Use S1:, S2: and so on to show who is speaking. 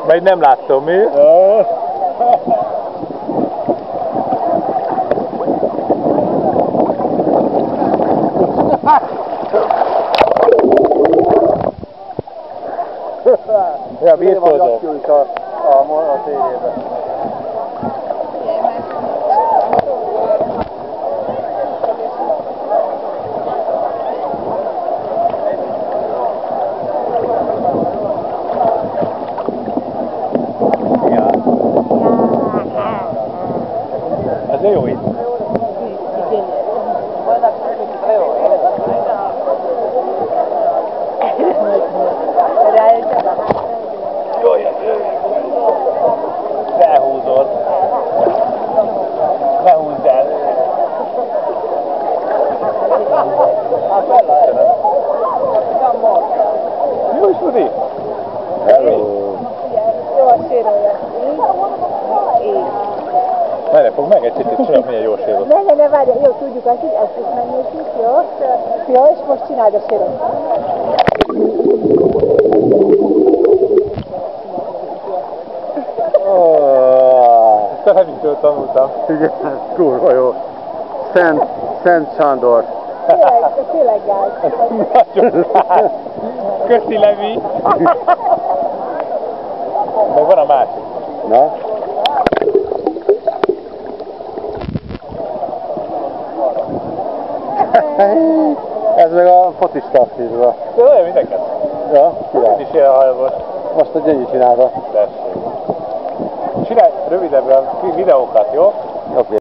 S1: Majd nem látom, mi? Ja, birtózom.
S2: A tévében.
S1: Ez jó itt. Felhúzod. Ne húzd el. Jó is, Rudi?
S2: Hello.
S3: Jó a sérolja.
S1: Merre fog meg egy kicsit, csinálj, milyen jó sérol.
S3: Ne, várj, jó, tudjuk, ezt is megnézzük, jó? Jó, és most csináld a sérot.
S1: Ezt a Hemingtől tanultam.
S2: Igen, kurva jó. Szent Sándor.
S3: Tényleg gáz.
S1: Nagyon gáz. Köszi, Levi. Meg van a másik.
S2: Na? Ez meg a focista szívva.
S1: De olyan mindenket.
S2: Ja, király.
S1: Ez is ilyen hajlagos.
S2: Most a Gyöngy csinálta.
S1: Tessék. Csinálj rövidebben videókat, jó?
S2: Oké.